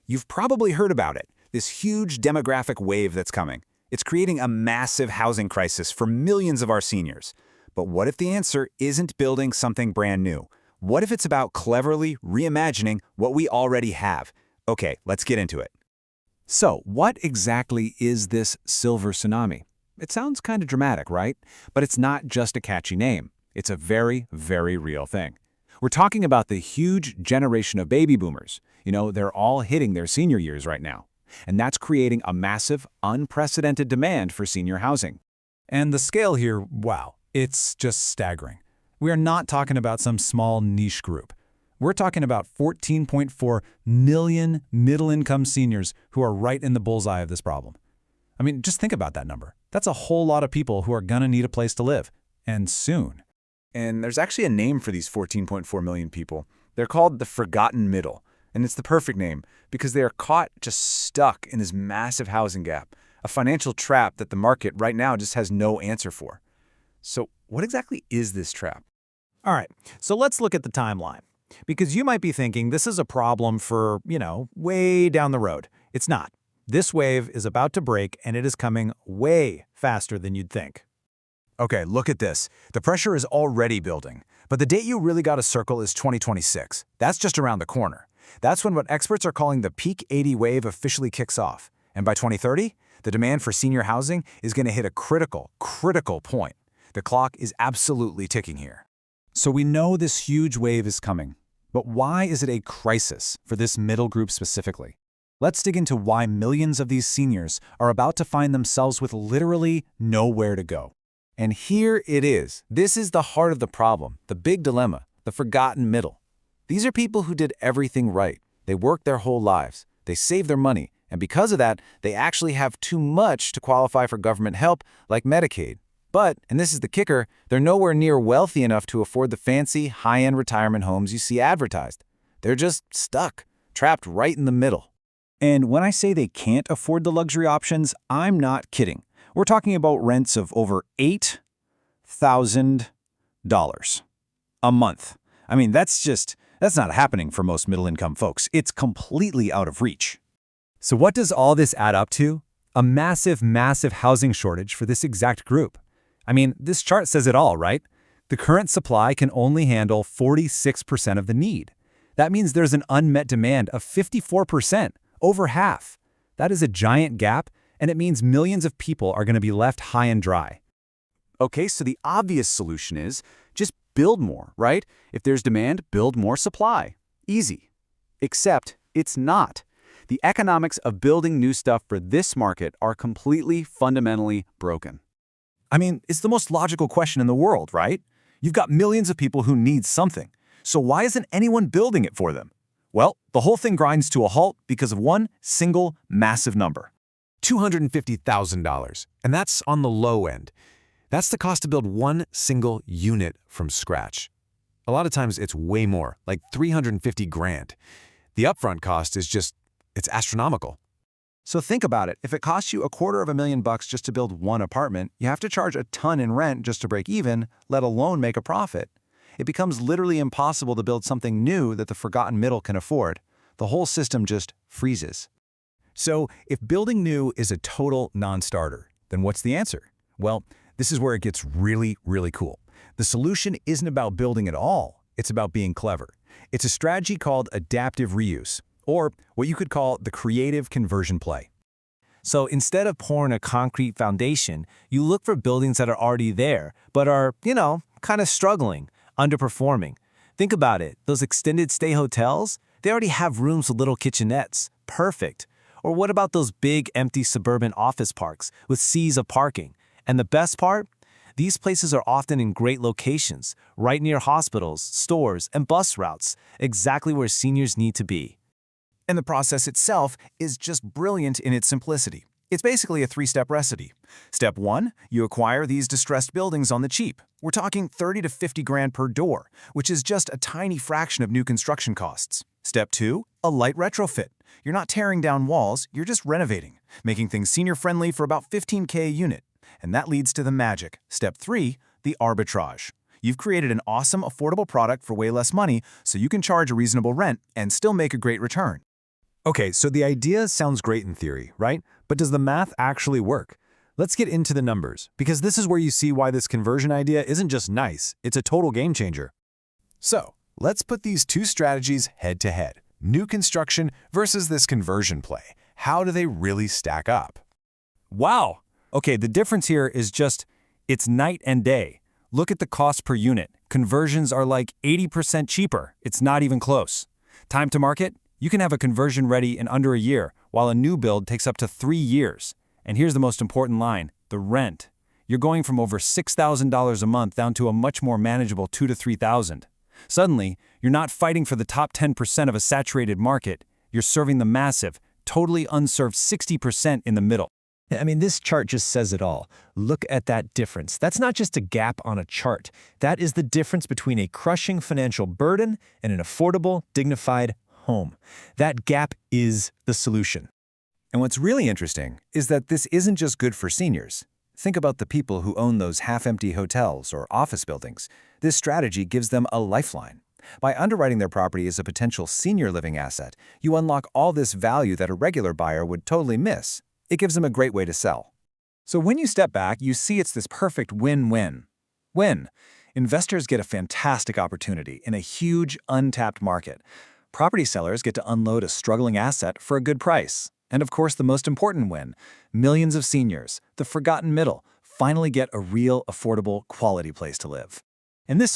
You've probably heard about it, this huge demographic wave that's coming. It's creating a massive housing crisis for millions of our seniors. But what if the answer isn't building something brand new? What if it's about cleverly reimagining what we already have? Okay, let's get into it. So, what exactly is this Silver Tsunami? It sounds kind of dramatic, right? But it's not just a catchy name. It's a very, very real thing. We're talking about the huge generation of baby boomers. They're all hitting their senior years right now. And that's creating a massive, unprecedented demand for senior housing. And the scale here, wow, it's just staggering. We are not talking about some small niche group. We're talking about 14.4 million middle-income seniors who are right in the bullseye of this problem. I mean, just think about that number. That's a whole lot of people who are gonna need a place to live, and soon. And there's actually a name for these 14.4 million people. They're called the forgotten middle. And it's the perfect name because they are caught just stuck in this massive housing gap, a financial trap that the market right now just has no answer for. So what exactly is this trap? All right, so let's look at the timeline. Because you might be thinking this is a problem for, way down the road. It's not. This wave is about to break, and it is coming way faster than you'd think. Okay, look at this. The pressure is already building. But the date you really got to circle is 2026. That's just around the corner. That's when what experts are calling the peak 80 wave officially kicks off. And by 2030, the demand for senior housing is going to hit a critical point. The clock is absolutely ticking here. So we know this huge wave is coming. But why is it a crisis for this middle group specifically? Let's dig into why millions of these seniors are about to find themselves with literally nowhere to go. And here it is. This is the heart of the problem, the big dilemma, the forgotten middle. These are people who did everything right. They worked their whole lives. They saved their money. And because of that, they actually have too much to qualify for government help, like Medicaid. But, and this is the kicker, they're nowhere near wealthy enough to afford the fancy, high-end retirement homes you see advertised. They're just stuck, trapped right in the middle. And when I say they can't afford the luxury options, I'm not kidding. We're talking about rents of over $8,000 a month. I mean, that's not happening for most middle-income folks. It's completely out of reach. So what does all this add up to? A massive, massive housing shortage for this exact group. I mean, this chart says it all, right? The current supply can only handle 46% of the need. That means there's an unmet demand of 54%, over half. That is a giant gap, and it means millions of people are going to be left high and dry. Okay, so the obvious solution is just build more, right? If there's demand, build more supply. Easy. Except it's not. The economics of building new stuff for this market are completely, fundamentally broken. I mean, it's the most logical question in the world, right? You've got millions of people who need something. So why isn't anyone building it for them? Well, the whole thing grinds to a halt because of one single massive number. $250,000, and that's on the low end. That's the cost to build one single unit from scratch. A lot of times it's way more, like $350,000. The upfront cost is it's astronomical. So think about it. If it costs you $250,000 just to build one apartment, you have to charge a ton in rent just to break even, let alone make a profit. It becomes literally impossible to build something new that the forgotten middle can afford. The whole system just freezes. So if building new is a total non-starter, then what's the answer? Well, this is where it gets really, really cool. The solution isn't about building at all. It's about being clever. It's a strategy called adaptive reuse, or what you could call the creative conversion play. So instead of pouring a concrete foundation, you look for buildings that are already there, but are, kind of struggling, underperforming. Think about it. Those extended stay hotels, they already have rooms with little kitchenettes. Perfect. Or what about those big empty suburban office parks with seas of parking? And the best part? These places are often in great locations, right near hospitals, stores, and bus routes, exactly where seniors need to be. And the process itself is just brilliant in its simplicity. It's basically a three-step recipe. Step 1, you acquire these distressed buildings on the cheap. We're talking $30,000 to $50,000 per door, which is just a tiny fraction of new construction costs. Step 2, a light retrofit. You're not tearing down walls, you're just renovating, making things senior-friendly for about $15,000 a unit. And that leads to the magic. Step 3, the arbitrage. You've created an awesome, affordable product for way less money, so you can charge a reasonable rent and still make a great return. Okay, so the idea sounds great in theory, right? But does the math actually work? Let's get into the numbers, because this is where you see why this conversion idea isn't just nice, it's a total game changer. So, let's put these two strategies head to head. New construction versus this conversion play. How do they really stack up? Wow! Okay, the difference here is it's night and day. Look at the cost per unit. Conversions are like 80% cheaper. It's not even close. Time to market? You can have a conversion ready in under a year, while a new build takes up to 3 years. And here's the most important line, the rent. You're going from over $6,000 a month down to a much more manageable $2,000 to $3,000. Suddenly, you're not fighting for the top 10% of a saturated market. You're serving the massive, totally unserved 60% in the middle. I mean, this chart just says it all. Look at that difference. That's not just a gap on a chart. That is the difference between a crushing financial burden and an affordable, dignified home. That gap is the solution. And what's really interesting is that this isn't just good for seniors. Think about the people who own those half-empty hotels or office buildings. This strategy gives them a lifeline. By underwriting their property as a potential senior living asset, you unlock all this value that a regular buyer would totally miss. It gives them a great way to sell. So when you step back, you see it's this perfect win-win. Win. Investors get a fantastic opportunity in a huge, untapped market. Property sellers get to unload a struggling asset for a good price. And of course, the most important win, millions of seniors, the forgotten middle, finally get a real, affordable, quality place to live. And this whole